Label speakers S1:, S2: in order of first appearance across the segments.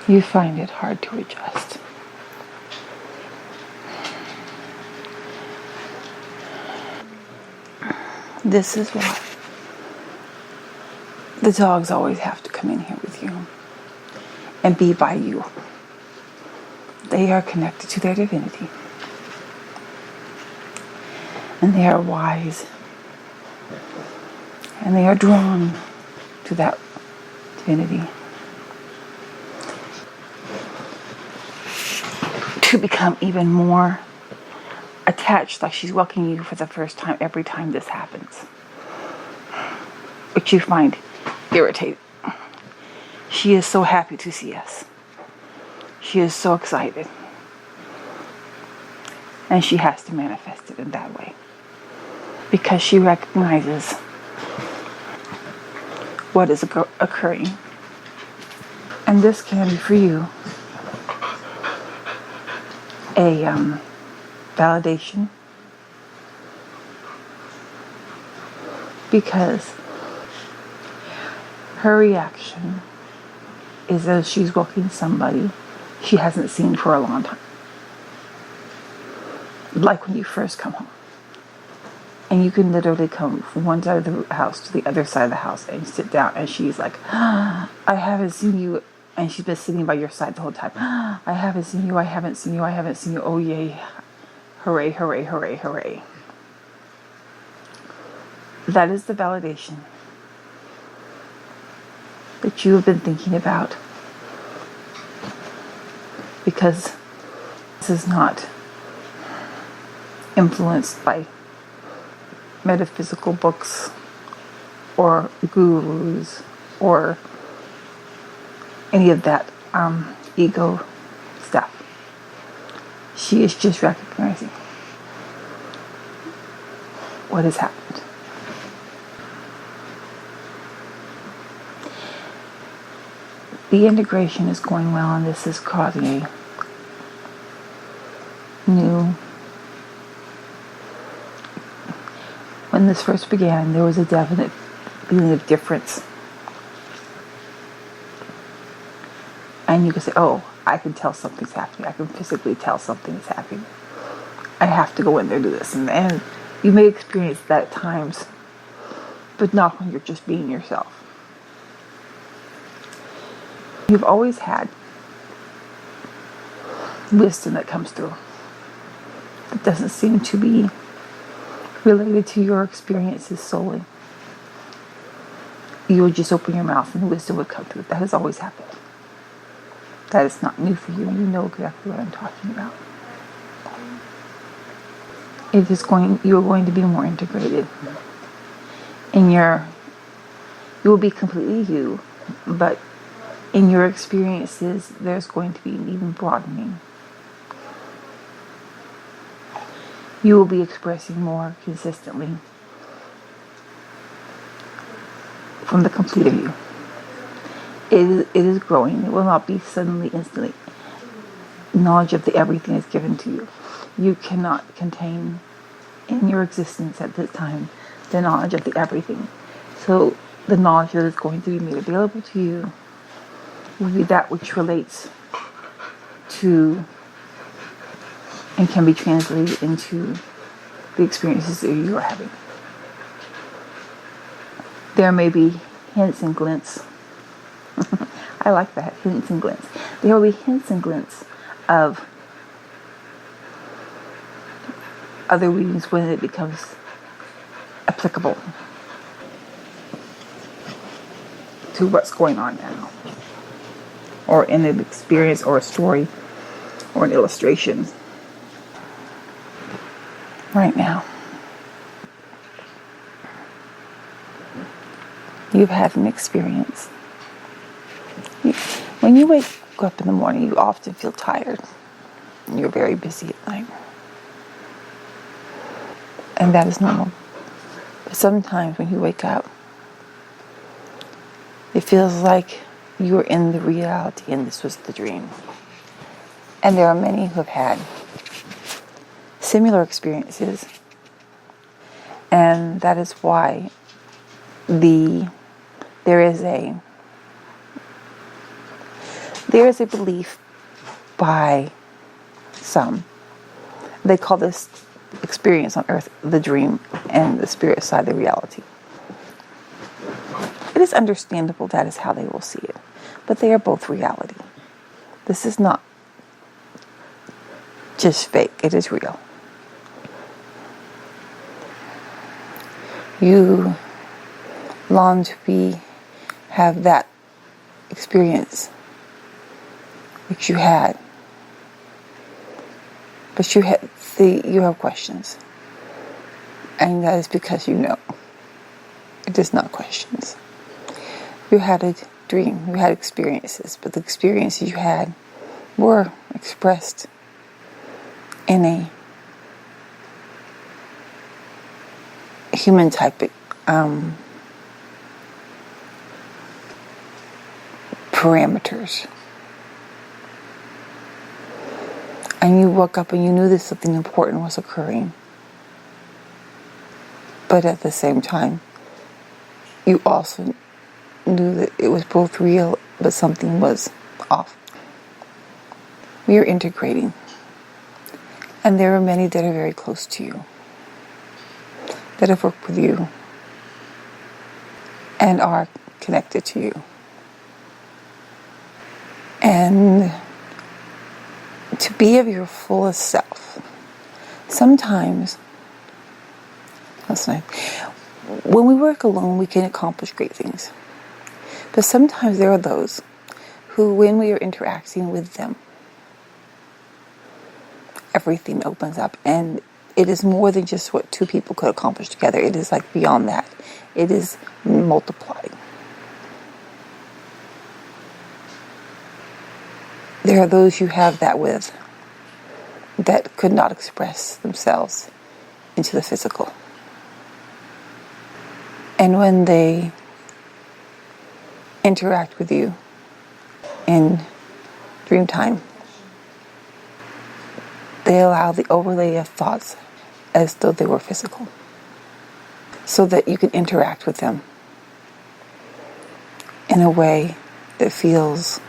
S1: you find it hard to adjust. This is why the dogs always have to come in here with you and be by you. They are connected to their divinity. And they are wise. And they are drawn to that divinity to become even more attached, like she's welcoming you for the first time every time this happens, which you find irritating. She is so happy to see us. She is so excited. And she has to manifest it in that way, because she recognizes what is occurring. And this can be for you a validation, because her reaction is as she's walking somebody she hasn't seen for a long time. Like when you first come home. And you can literally come from one side of the house to the other side of the house and sit down, and she's like, I haven't seen you. And she's been sitting by your side the whole time. I haven't seen you, I haven't seen you, I haven't seen you. Oh yay. Hooray, hooray, hooray, hooray. That is the validation that you have been thinking about. Because this is not influenced by metaphysical books or gurus or any of that ego stuff. She is just recognizing what has happened. The integration is going well, and this is causing a new... When this first began, there was a definite feeling of difference. And you can say, oh, I can tell something's happening. I can physically tell something is happening. I have to go in there and do this. And you may experience that at times, but not when you're just being yourself. You've always had wisdom that comes through. It doesn't seem to be related to your experiences solely. You would just open your mouth and wisdom would come through. That has always happened. That is not new for you. You know exactly what I'm talking about. You're going to be more integrated. You will be completely you, but in your experiences, there's going to be an even broadening. You will be expressing more consistently from the complete of you. It is growing. It will not be suddenly, instantly. Knowledge of the everything is given to you. You cannot contain in your existence at this time the knowledge of the everything. So the knowledge that is going to be made available to you will be that which relates to and can be translated into the experiences that you are having. There may be hints and glints. I like that, hints and glints. There will be hints and glints of other readings when it becomes applicable to what's going on now, or in an experience or a story or an illustration right now. You've had an experience. When you wake up in the morning, you often feel tired. And you're very busy at night. And that is normal. But sometimes when you wake up, it feels like you are in the reality and this was the dream. And there are many who have had similar experiences. And that is why there is There is a belief by some. They call this experience on earth the dream, and the spirit side the reality. It is understandable that is how they will see it, but they are both reality. This is not just fake, it is real. You long to have that experience which you had, but you have questions, and that is because you know. It is not questions. You had a dream, you had experiences, but the experiences you had were expressed in a human type parameters. And you woke up and you knew that something important was occurring. But at the same time, you also knew that it was both real, but something was off. We are integrating. And there are many that are very close to you, that have worked with you, and are connected to you. And to be of your fullest self, sometimes, when we work alone, we can accomplish great things. But sometimes there are those who, when we are interacting with them, everything opens up, and it is more than just what two people could accomplish together. It is like beyond that. It is multiplied. There are those you have that with that could not express themselves into the physical. And when they interact with you in dream time, they allow the overlay of thoughts as though they were physical, so that you can interact with them in a way that feels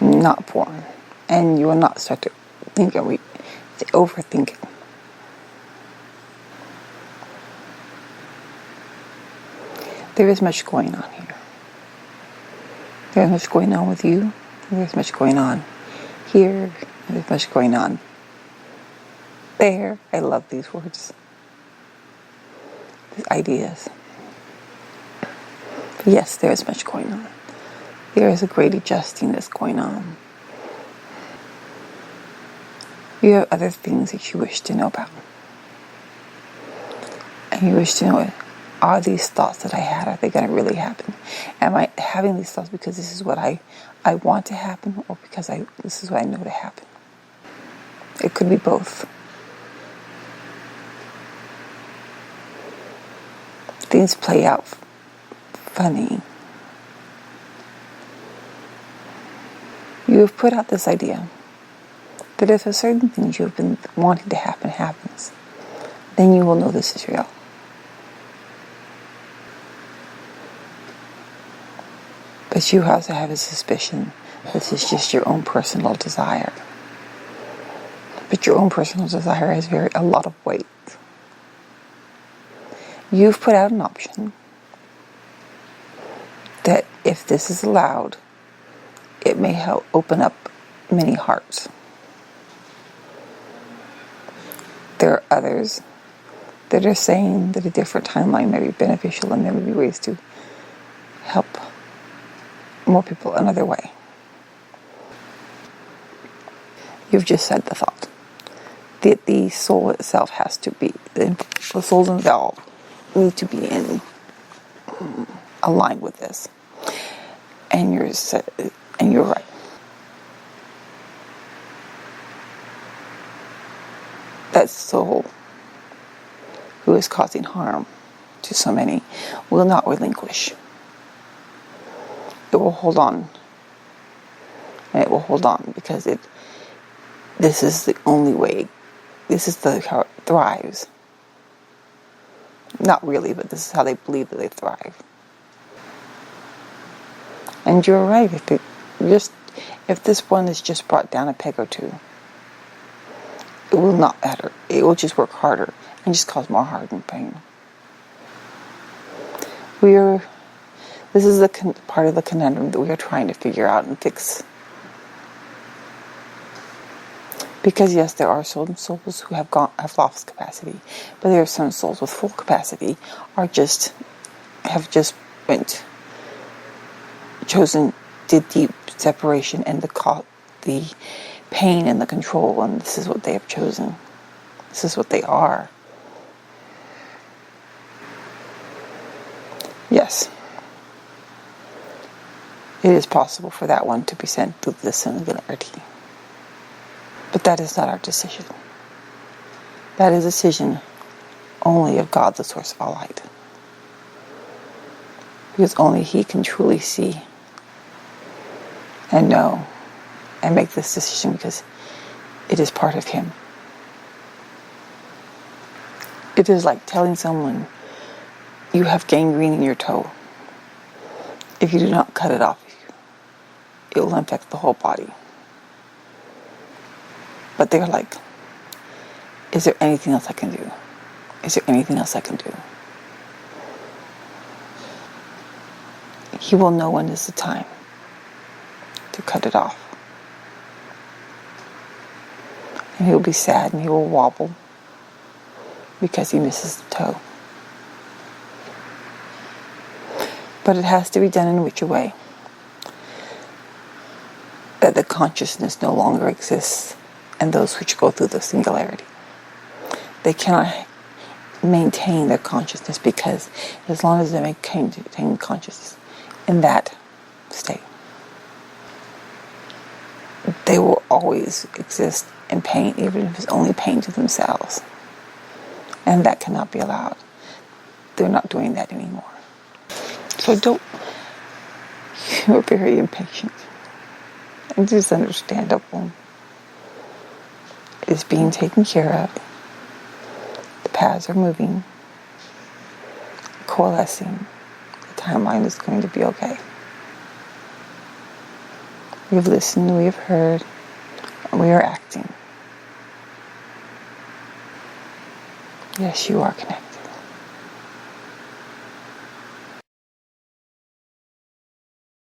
S1: not foreign, and you will not start to think or overthink it. There is much going on here. There is much going on with you. There is much going on here. There is much going on there. I love these words. These ideas. But yes, there is much going on. There is a great adjusting that's going on. You have other things that you wish to know about. And you wish to know, are these thoughts that I had, are they going to really happen? Am I having these thoughts because this is what I want to happen, or because this is what I know to happen? It could be both. Things play out funny. You have put out this idea that if a certain thing you have been wanting to happen happens, then you will know this is real. But you also have a suspicion this is just your own personal desire. But your own personal desire has a lot of weight. You've put out an option that if this is allowed, it may help open up many hearts. There are others that are saying that a different timeline may be beneficial, and there may be ways to help more people another way. You've just said the thought that the soul itself has to be, the souls involved need to be in aligned with this. And you're right. That soul who is causing harm to so many will not relinquish. It will hold on. And it will hold on because this is the only way. This is how it thrives. Not really, but this is how they believe that they thrive. And you're right. Just if this one is just brought down a peg or two, it will not matter. It will just work harder and just cause more hardened pain. This is the part of the conundrum that we are trying to figure out and fix. Because yes, there are some souls who have lost capacity, but there are some souls with full capacity have just chosen the deep separation and the pain and the control, and this is what they have chosen. This is what they are. Yes. It is possible for that one to be sent through the singularity. But that is not our decision. That is a decision only of God, the source of all light. Because only He can truly see and know and make this decision, because it is part of Him. It is like telling someone you have gangrene in your toe. If you do not cut it off, it will infect the whole body. But they're like, is there anything else I can do? Is there anything else I can do? He will know when is the time to cut it off. And he will be sad and he will wobble because he misses the toe. But it has to be done in which a way that the consciousness no longer exists, and those which go through the singularity, they cannot maintain their consciousness, because as long as they maintain consciousness in that state, they will always exist in pain, even if it's only pain to themselves. And that cannot be allowed. They're not doing that anymore. So you're very impatient. And it is understandable. It's being taken care of. The paths are moving, coalescing. The timeline is going to be okay. We have listened, we have heard, and we are acting. Yes, you are connected.